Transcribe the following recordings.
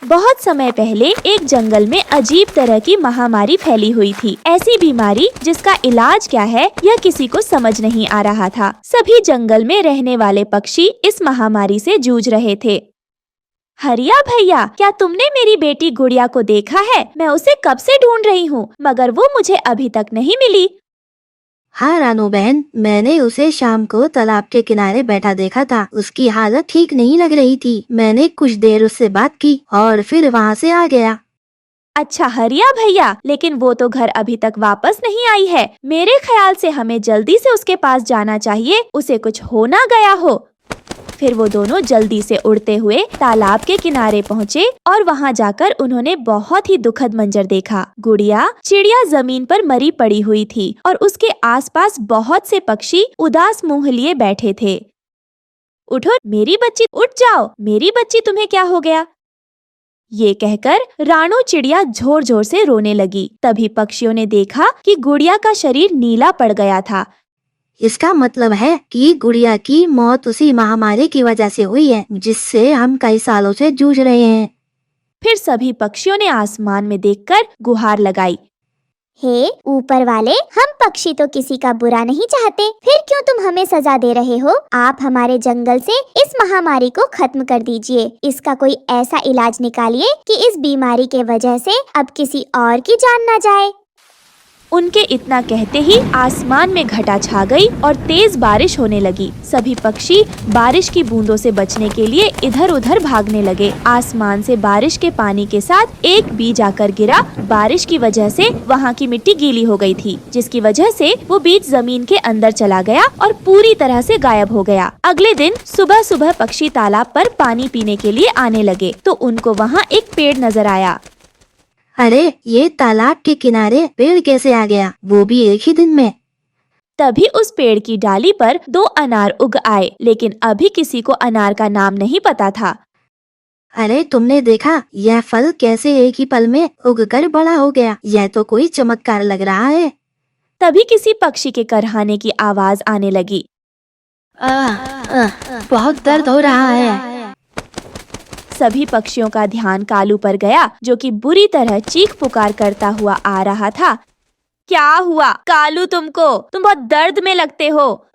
बहुत समय पहले एक जंगल में अजीब तरह की महामारी फैली हुई थी। ऐसी बीमारी जिसका इलाज क्या है यह किसी को समझ नहीं आ रहा था। सभी जंगल में रहने वाले पक्षी इस महामारी से जूझ रहे थे। हरिया भैया, क्या तुमने मेरी बेटी गुड़िया को देखा है? मैं उसे कब से ढूंढ रही हूँ, मगर वो मुझे अभी तक नहीं मिली। हाँ रानू बहन, मैंने उसे शाम को तालाब के किनारे बैठा देखा था। उसकी हालत ठीक नहीं लग रही थी। मैंने कुछ देर उससे बात की और फिर वहाँ से आ गया। अच्छा हरिया भैया, लेकिन वो तो घर अभी तक वापस नहीं आई है। मेरे ख्याल से हमें जल्दी से उसके पास जाना चाहिए, उसे कुछ हो ना गया हो। फिर वो दोनों जल्दी से उड़ते हुए तालाब के किनारे पहुँचे और वहाँ जाकर उन्होंने बहुत ही दुखद मंजर देखा। गुड़िया चिड़िया जमीन पर मरी पड़ी हुई थी और उसके आसपास बहुत से पक्षी उदास मुंह लिए बैठे थे। उठो मेरी बच्ची, उठ जाओ मेरी बच्ची, तुम्हें क्या हो गया? ये कहकर रानू चिड़िया जोर जोर से रोने लगी। तभी पक्षियों ने देखा कि गुड़िया का शरीर नीला पड़ गया था। इसका मतलब है कि गुड़िया की मौत उसी महामारी की वजह से हुई है, जिससे हम कई सालों से जूझ रहे हैं। फिर सभी पक्षियों ने आसमान में देखकर गुहार लगाई। हे ऊपर वाले, हम पक्षी तो किसी का बुरा नहीं चाहते, फिर क्यों तुम हमें सजा दे रहे हो? आप हमारे जंगल से इस महामारी को खत्म कर दीजिए। इसका कोई ऐसा इलाज निकालिए कि इस बीमारी के वजह से अब किसी और की जान न जाए। उनके इतना कहते ही आसमान में घटा छा गई और तेज बारिश होने लगी। सभी पक्षी बारिश की बूंदों से बचने के लिए इधर उधर भागने लगे। आसमान से बारिश के पानी के साथ एक बीज आकर गिरा। बारिश की वजह से वहाँ की मिट्टी गीली हो गई थी, जिसकी वजह से वो बीज जमीन के अंदर चला गया और पूरी तरह से गायब हो गया। अगले दिन सुबह सुबह पक्षी तालाब पर पानी पीने के लिए आने लगे तो उनको वहाँ एक पेड़ नजर आया। अरे, ये तालाब के किनारे पेड़ कैसे आ गया, वो भी एक ही दिन में? तभी उस पेड़ की डाली पर 2 अनार उग आए, लेकिन अभी किसी को अनार का नाम नहीं पता था। अरे, तुमने देखा यह फल कैसे एक ही पल में उगकर बड़ा हो गया? यह तो कोई चमत्कार लग रहा है। तभी किसी पक्षी के करहाने की आवाज आने लगी। बहुत दर्द हो रहा है। सभी पक्षियों का ध्यान कालू पर गया, जो कि बुरी तरह चीख पुकार करता हुआ आ रहा था। क्या हुआ कालू, तुम बहुत दर्द में लगते हो।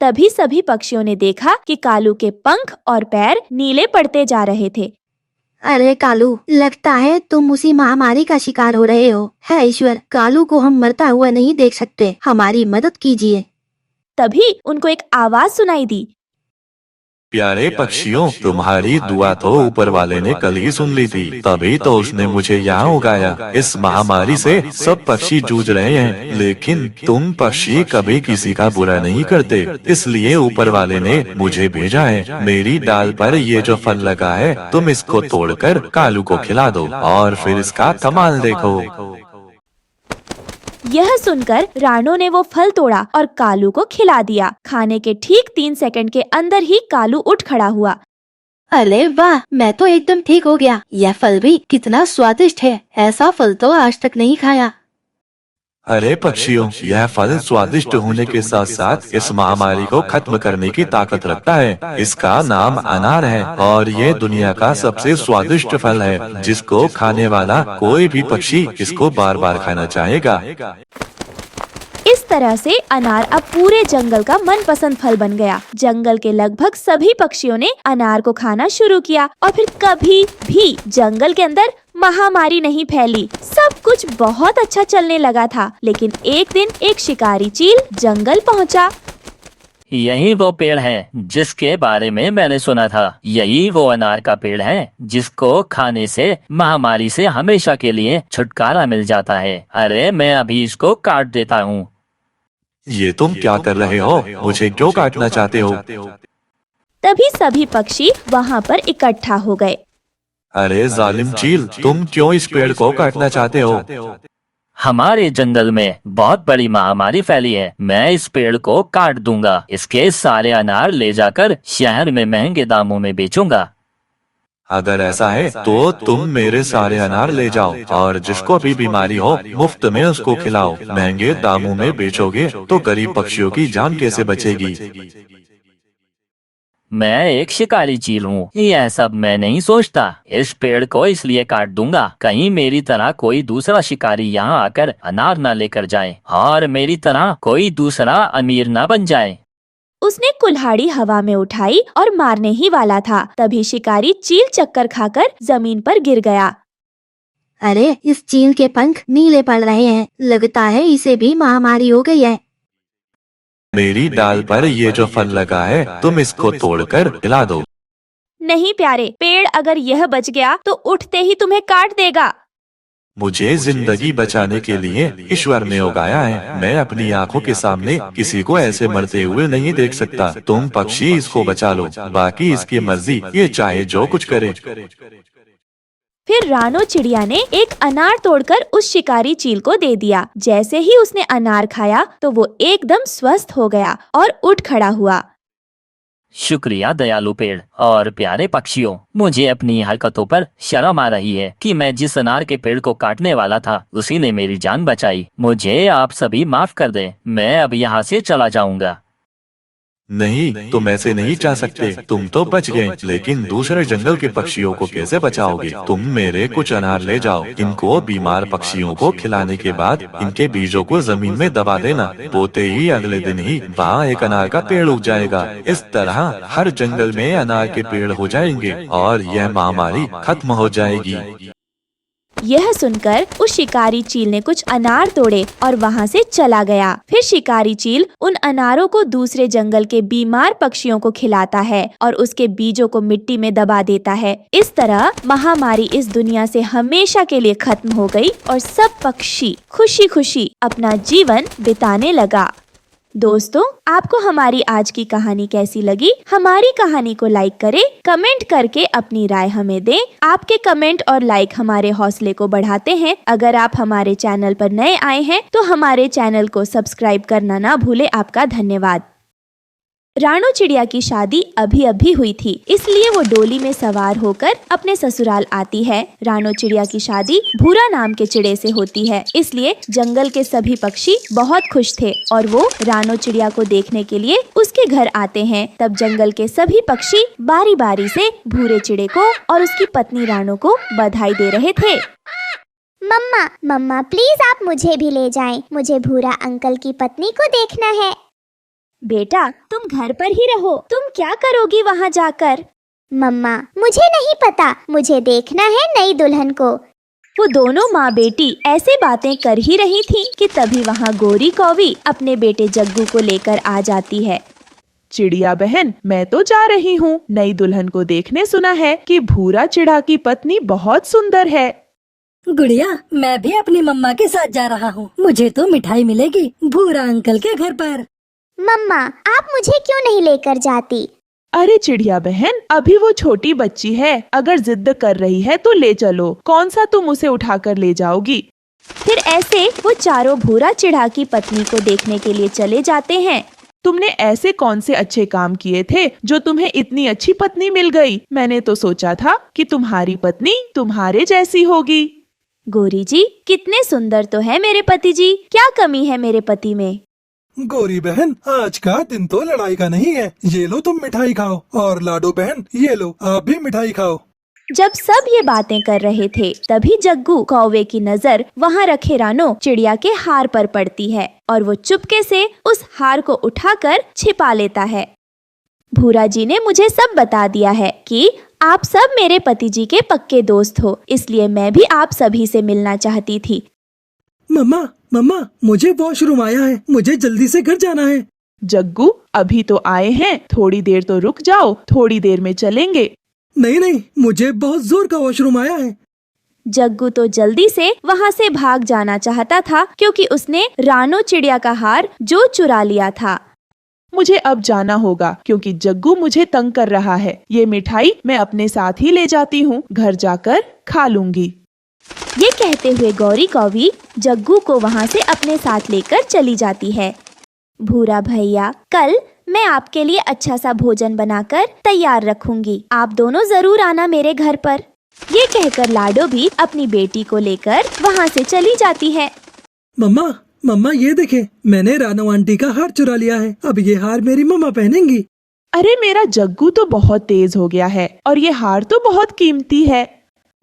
तभी सभी पक्षियों ने देखा कि कालू के पंख और पैर नीले पड़ते जा रहे थे। अरे कालू, लगता है तुम उसी महामारी का शिकार हो रहे हो। है ईश्वर, कालू को हम मरता हुआ नहीं देख सकते, हमारी मदद कीजिए। तभी उनको एक आवाज सुनाई दी। प्यारे पक्षियों, तुम्हारी दुआ तो ऊपर वाले ने कल ही सुन ली थी, तभी तो उसने मुझे यहाँ उगाया। इस महामारी से सब पक्षी जूझ रहे हैं, लेकिन तुम पक्षी कभी किसी का बुरा नहीं करते, इसलिए ऊपर वाले ने मुझे भेजा है। मेरी डाल पर ये जो फल लगा है, तुम इसको तोड़कर कालू को खिला दो और फिर इसका कमाल देखो। यह सुनकर रानू ने वो फल तोड़ा और कालू को खिला दिया। खाने के ठीक 3 सेकंड के अंदर ही कालू उठ खड़ा हुआ। अरे वाह, मैं तो एकदम ठीक हो गया। यह फल भी कितना स्वादिष्ट है, ऐसा फल तो आज तक नहीं खाया। अरे पक्षियों, यह फल स्वादिष्ट होने के साथ साथ इस महामारी को खत्म करने की ताकत रखता है। इसका नाम अनार है और ये दुनिया का सबसे स्वादिष्ट फल है, जिसको खाने वाला कोई भी पक्षी इसको बार बार खाना चाहेगा। इस तरह से अनार अब पूरे जंगल का मनपसंद फल बन गया। जंगल के लगभग सभी पक्षियों ने अनार को खाना शुरू किया और फिर कभी भी जंगल के अंदर महामारी नहीं फैली। सब कुछ बहुत अच्छा चलने लगा था। लेकिन एक दिन एक शिकारी चील जंगल पहुंचा। यही वो पेड़ है जिसके बारे में मैंने सुना था। यही वो अनार का पेड़ है जिसको खाने से महामारी से हमेशा के लिए छुटकारा मिल जाता है। अरे, मैं अभी इसको काट देता हूँ। ये तुम क्या कर रहे हो? मुझे क्यों काटना चाहते हो? तभी सभी पक्षी वहाँ पर इकट्ठा हो गए। अरे जालिम चील, तुम क्यों इस पेड़ को काटना चाहते हो? हमारे जंगल में बहुत बड़ी महामारी फैली है। मैं इस पेड़ को काट दूंगा। इसके सारे अनार ले जाकर शहर में महंगे दामों में बेचूंगा। अगर ऐसा है तो तुम मेरे सारे अनार ले जाओ और जिसको भी बीमारी हो मुफ्त में उसको खिलाओ। महंगे दामों में बेचोगे तो गरीब पक्षियों की जान कैसे बचेगी? मैं एक शिकारी चील हूँ, यह सब मैं नहीं सोचता। इस पेड़ को इसलिए काट दूंगा कहीं मेरी तरह कोई दूसरा शिकारी यहाँ आकर अनार न लेकर जाए और मेरी तरह कोई दूसरा अमीर न बन जाए। उसने कुल्हाड़ी हवा में उठाई और मारने ही वाला था, तभी शिकारी चील चक्कर खाकर जमीन पर गिर गया। अरे इस चील के पंख नीले पड़ रहे हैं, लगता है इसे भी महामारी हो गई है। मेरी डाल पर ये जो फल लगा है तुम इसको तोड़कर खिला दो। नहीं प्यारे, पेड़ अगर यह बच गया तो उठते ही तुम्हें काट देगा। मुझे जिंदगी बचाने के लिए ईश्वर ने उगाया है। मैं अपनी आंखों के सामने किसी को ऐसे मरते हुए नहीं देख सकता। तुम पक्षी इसको बचा लो, बाकी इसकी मर्जी, ये चाहे जो कुछ करे। फिर रानो चिड़िया ने एक अनार तोड़कर उस शिकारी चील को दे दिया। जैसे ही उसने अनार खाया तो वो एकदम स्वस्थ हो गया और उठ खड़ा हुआ। शुक्रिया दयालु पेड़ और प्यारे पक्षियों, मुझे अपनी हरकतों पर शर्म आ रही है कि मैं जिस अनार के पेड़ को काटने वाला था उसी ने मेरी जान बचाई। मुझे आप सभी माफ कर दें, मैं अब यहाँ से चला जाऊंगा। नहीं, तुम ऐसे नहीं जा सकते। तुम तो बच गए, लेकिन दूसरे जंगल के पक्षियों को कैसे बचाओगे? तुम मेरे कुछ अनार ले जाओ, इनको बीमार पक्षियों को खिलाने के बाद इनके बीजों को जमीन में दबा देना। बोते ही अगले दिन ही वहाँ एक अनार का पेड़ उग जाएगा। इस तरह हर जंगल में अनार के पेड़ हो जाएंगे और यह महामारी खत्म हो जाएगी। यह सुनकर उस शिकारी चील ने कुछ अनार तोड़े और वहाँ से चला गया। फिर शिकारी चील उन अनारों को दूसरे जंगल के बीमार पक्षियों को खिलाता है और उसके बीजों को मिट्टी में दबा देता है। इस तरह महामारी इस दुनिया से हमेशा के लिए खत्म हो गई और सब पक्षी खुशी खुशी अपना जीवन बिताने लगा। दोस्तों, आपको हमारी आज की कहानी कैसी लगी? हमारी कहानी को लाइक करें, कमेंट करके अपनी राय हमें दें। आपके कमेंट और लाइक हमारे हौसले को बढ़ाते हैं। अगर आप हमारे चैनल पर नए आए हैं तो हमारे चैनल को सब्सक्राइब करना ना भूलें। आपका धन्यवाद। रानो चिड़िया की शादी अभी हुई थी, इसलिए वो डोली में सवार होकर अपने ससुराल आती है। रानो चिड़िया की शादी भूरा नाम के चिड़े से होती है, इसलिए जंगल के सभी पक्षी बहुत खुश थे और वो रानो चिड़िया को देखने के लिए उसके घर आते हैं। तब जंगल के सभी पक्षी बारी बारी से भूरे चिड़े को और उसकी पत्नी रानो को बधाई दे रहे थे। मम्मा मम्मा प्लीज आप मुझे भी ले जाएं। मुझे भूरा अंकल की पत्नी को देखना है। बेटा, तुम घर पर ही रहो। तुम क्या करोगी वहाँ जाकर? मम्मा मुझे नहीं पता, मुझे देखना है नई दुल्हन को। वो दोनों माँ बेटी ऐसे बातें कर ही रही थीं कि तभी वहाँ गोरी कौवी अपने बेटे जग्गू को लेकर आ जाती है। चिड़िया बहन, मैं तो जा रही हूँ नई दुल्हन को देखने। सुना है कि भूरा चिड़ा की पत्नी बहुत सुंदर है। गुड़िया, मैं भी अपनी मम्मा के साथ जा रहा हूँ। मुझे तो मिठाई मिलेगी भूरा अंकल के घर पर। मम्मा आप मुझे क्यों नहीं लेकर जाती? अरे चिड़िया बहन, अभी वो छोटी बच्ची है, अगर जिद कर रही है तो ले चलो। कौन सा तुम उसे उठाकर ले जाओगी? फिर ऐसे वो चारों भूरा चिड़ा की पत्नी को देखने के लिए चले जाते हैं। तुमने ऐसे कौन से अच्छे काम किए थे जो तुम्हें इतनी अच्छी पत्नी मिल गई? मैंने तो सोचा था कि तुम्हारी पत्नी तुम्हारे जैसी होगी। गोरी जी, कितने सुंदर तो है मेरे पति जी। क्या कमी है मेरे पति में? गोरी बहन, आज का दिन तो लड़ाई का नहीं है। ये लो तुम मिठाई खाओ, और लाडो बहन ये लो आप भी मिठाई खाओ। जब सब ये बातें कर रहे थे तभी जग्गू कौवे की नजर वहाँ रखे रानो चिड़िया के हार पर पड़ती है और वो चुपके से उस हार को उठाकर छिपा लेता है। भूरा जी ने मुझे सब बता दिया है कि आप सब मेरे पति जी के पक्के दोस्त हो, इसलिए मैं भी आप सभी से मिलना चाहती थी। मम्मा मम्मा, मुझे वॉशरूम आया है, मुझे जल्दी से घर जाना है। जग्गू, अभी तो आए हैं, थोड़ी देर तो रुक जाओ, थोड़ी देर में चलेंगे। नहीं, मुझे बहुत जोर का वॉशरूम आया है। जग्गू तो जल्दी से वहाँ से भाग जाना चाहता था क्योंकि उसने रानो चिड़िया का हार जो चुरा लिया था। मुझे अब जाना होगा क्योंकि जग्गू मुझे तंग कर रहा है। ये मिठाई मैं अपने साथ ही ले जाती हूँ, घर जाकर खा लूंगी। ये कहते हुए गौरी कौवी जग्गू को वहाँ से अपने साथ लेकर चली जाती है। भूरा भैया, कल मैं आपके लिए अच्छा सा भोजन बनाकर तैयार रखूंगी, आप दोनों जरूर आना मेरे घर पर। ये कहकर लाडो भी अपनी बेटी को लेकर वहाँ से चली जाती है। मम्मा ये देखे, मैंने रानो आंटी का हार चुरा लिया है। अब ये हार मेरी मम्मा पहनेंगी। अरे मेरा जग्गू तो बहुत तेज हो गया है और ये हार तो बहुत कीमती है।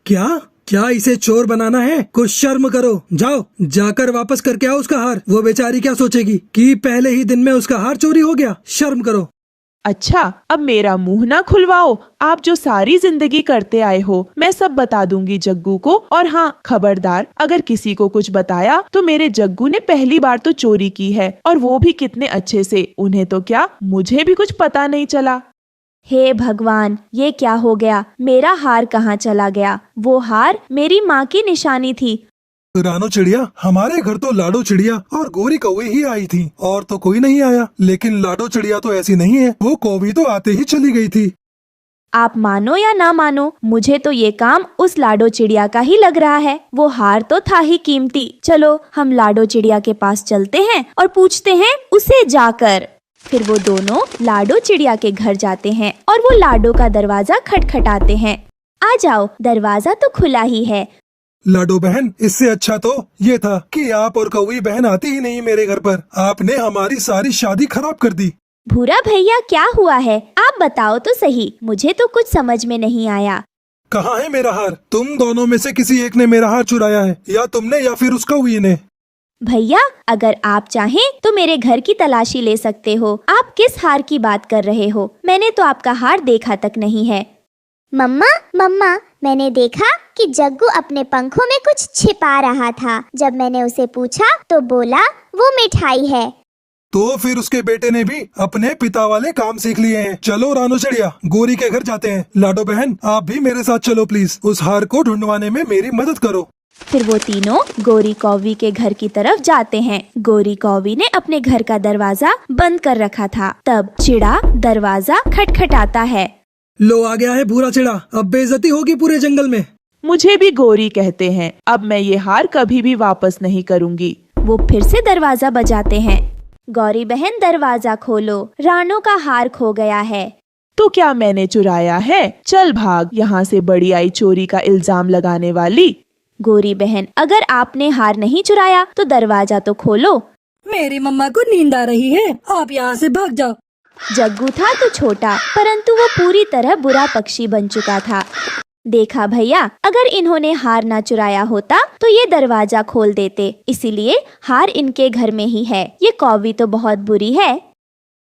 क्या क्या इसे चोर बनाना है? कुछ शर्म करो। जाओ जाकर वापस करके आओ उसका हार। वो बेचारी क्या सोचेगी कि पहले ही दिन में उसका हार चोरी हो गया। शर्म करो। अच्छा, अब मेरा मुंह ना खुलवाओ। आप जो सारी जिंदगी करते आए हो मैं सब बता दूंगी जग्गू को। और हाँ, खबरदार, अगर किसी को कुछ बताया तो मेरे जग्गू ने पहली बार तो चोरी की है, और वो भी कितने अच्छे से। उन्हें तो क्या, मुझे भी कुछ पता नहीं चला। हे भगवान, ये क्या हो गया? मेरा हार कहाँ चला गया? वो हार मेरी माँ की निशानी थी। रानो चिड़िया, हमारे घर तो लाडो चिड़िया और गोरी कौवे ही आई थी, और तो कोई नहीं आया। लेकिन लाडो चिड़िया तो ऐसी नहीं है, वो कौवी तो आते ही चली गई थी। आप मानो या ना मानो, मुझे तो ये काम उस लाडो चिड़िया का ही लग रहा है। वो हार तो था ही कीमती। चलो हम लाडो चिड़िया के पास चलते हैं और पूछते हैं उसे जाकर। फिर वो दोनों लाडो चिड़िया के घर जाते हैं और वो लाडो का दरवाजा खटखटाते हैं। आ जाओ, दरवाजा तो खुला ही है। लाडो बहन, इससे अच्छा तो ये था कि आप और कौवी बहन आती ही नहीं मेरे घर पर। आपने हमारी सारी शादी खराब कर दी। भूरा भैया, क्या हुआ है? आप बताओ तो सही, मुझे तो कुछ समझ में नहीं आया। कहाँ है मेरा हार? तुम दोनों में से किसी एक ने मेरा हार चुराया है, या तुमने या फिर उस कौवी ने। भैया, अगर आप चाहें तो मेरे घर की तलाशी ले सकते हो। आप किस हार की बात कर रहे हो? मैंने तो आपका हार देखा तक नहीं है। मम्मा मम्मा, मैंने देखा कि जग्गू अपने पंखों में कुछ छिपा रहा था। जब मैंने उसे पूछा तो बोला वो मिठाई है। तो फिर उसके बेटे ने भी अपने पिता वाले काम सीख लिए हैं। चलो रानो चिड़िया, गोरी के घर जाते हैं। लाडो बहन, आप भी मेरे साथ चलो प्लीज। उस हार को ढूंढवाने में मेरी मदद करो। फिर वो तीनों गोरी कौवी के घर की तरफ जाते हैं। गोरी कौवी ने अपने घर का दरवाजा बंद कर रखा था। तब चिड़ा दरवाजा खटखटाता है। लो, आ गया है भूरा चिड़ा। अब बेइज्जती होगी पूरे जंगल में। मुझे भी गोरी कहते हैं। अब मैं ये हार कभी भी वापस नहीं करूँगी। वो फिर से दरवाजा बजाते हैं। गौरी बहन, दरवाजा खोलो, रानो का हार खो गया है। तो क्या मैंने चुराया है? चल भाग यहाँ से, बड़ी आई चोरी का इल्जाम लगाने वाली। गोरी बहन, अगर आपने हार नहीं चुराया तो दरवाजा तो खोलो। मेरी मम्मा को नींद आ रही है, आप यहाँ से भाग जाओ। जग्गू था तो छोटा, परंतु वो पूरी तरह बुरा पक्षी बन चुका था। देखा भैया, अगर इन्होंने हार ना चुराया होता तो ये दरवाजा खोल देते। इसीलिए हार इनके घर में ही है। ये कौवी तो बहुत बुरी है।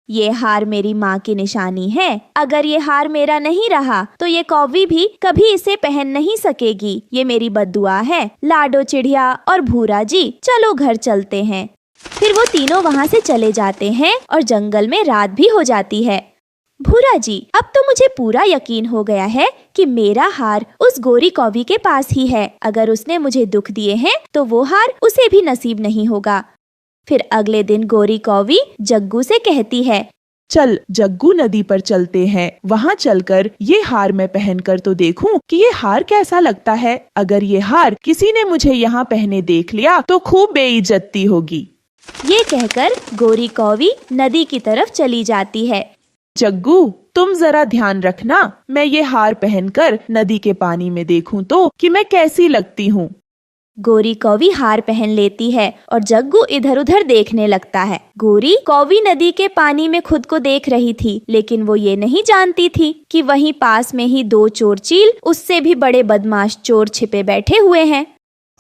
ये हार मेरी माँ की निशानी है। अगर ये हार मेरा नहीं रहा तो ये कौवी भी कभी इसे पहन नहीं सकेगी। ये मेरी बद्दुआ है। लाडो चिड़िया और भूरा जी, चलो घर चलते हैं। फिर वो तीनों वहाँ से चले जाते हैं और जंगल में रात भी हो जाती है। भूरा जी, अब तो मुझे पूरा यकीन हो गया है कि मेरा हार उस गोरी कौवी के पास ही है। अगर उसने मुझे दुख दिए हैं तो वो हार उसे भी नसीब नहीं होगा। फिर अगले दिन गोरी कौवी जग्गू से कहती है, चल जग्गू, नदी पर चलते हैं। वहाँ चलकर ये हार मैं पहनकर तो देखूं कि ये हार कैसा लगता है। अगर ये हार किसी ने मुझे यहाँ पहने देख लिया तो खूब बेइज्जती होगी। ये कहकर गोरी कौवी नदी की तरफ चली जाती है। जग्गू, तुम जरा ध्यान रखना, मैं ये हार पहनकर नदी के पानी में देखूं तो कि मैं कैसी लगती हूँ। गोरी कौवी हार पहन लेती है और जग्गू इधर उधर देखने लगता है। गोरी कौवी नदी के पानी में खुद को देख रही थी, लेकिन वो ये नहीं जानती थी कि वहीं पास में ही दो चोर चील, उससे भी बड़े बदमाश चोर छिपे बैठे हुए हैं।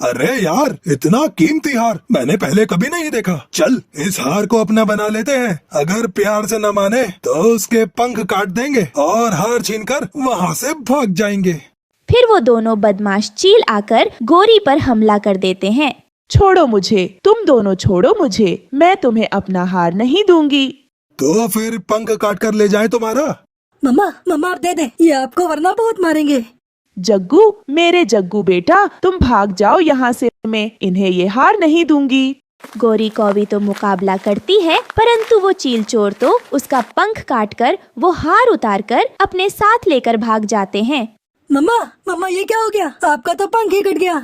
अरे यार, इतना कीमती हार मैंने पहले कभी नहीं देखा। चल इस हार को अपना बना लेते हैं। अगर प्यार से न माने तो उसके पंख काट देंगे और हार छीनकर वहाँ से भाग जाएंगे। फिर वो दोनों बदमाश चील आकर गोरी पर हमला कर देते हैं। छोड़ो मुझे, तुम दोनों छोड़ो मुझे, मैं तुम्हें अपना हार नहीं दूंगी। तो फिर पंख काट कर ले जाए तुम्हारा। मम्मा मम्मा, आप दे दे, ये आपको वरना बहुत मारेंगे। जग्गू, मेरे जग्गू बेटा, तुम भाग जाओ यहाँ से, मैं इन्हें ये हार नहीं दूंगी। गोरी कौवी तो मुकाबला करती है, परंतु वो चील चोर तो उसका पंख काटकर वो हार उतारकर अपने साथ लेकर भाग जाते हैं। मम्मा मम्मा, ये क्या हो गया? आपका तो पंख ही कट गया।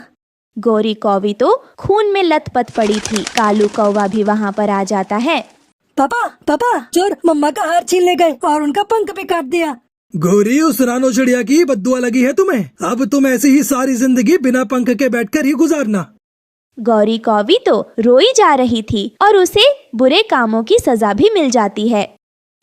गोरी कौवी तो खून में लथपथ पड़ी थी। कालू कौवा भी वहाँ पर आ जाता है। पापा पापा, चोर मम्मा का हार छीन ले गए और उनका पंख भी काट दिया। गोरी, उस रानो चिड़िया की बद्दुआ लगी है तुम्हें। अब तुम ऐसी ही सारी जिंदगी बिना पंख के बैठकर ही गुजारना। गौरी कौवी तो रोई जा रही थी और उसे बुरे कामों की सजा भी मिल जाती है।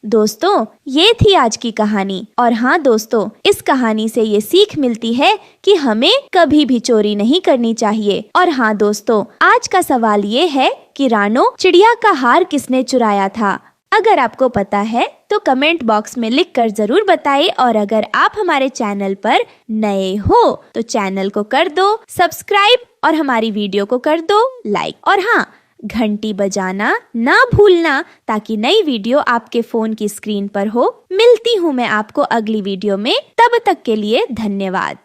दोस्तों, ये थी आज की कहानी। और हाँ दोस्तों, इस कहानी से ये सीख मिलती है कि हमें कभी भी चोरी नहीं करनी चाहिए। और हाँ दोस्तों, आज का सवाल ये है कि रानो, चिड़िया का हार किसने चुराया था? अगर आपको पता है तो कमेंट बॉक्स में लिखकर जरूर बताइए। और अगर आप हमारे चैनल पर नए हो तो चैनल को कर दो सब्सक्राइब और हमारी वीडियो को कर दो लाइक। और हाँ, घंटी बजाना ना भूलना ताकि नई वीडियो आपके फोन की स्क्रीन पर हो। मिलती हूँ मैं आपको अगली वीडियो में, तब तक के लिए धन्यवाद।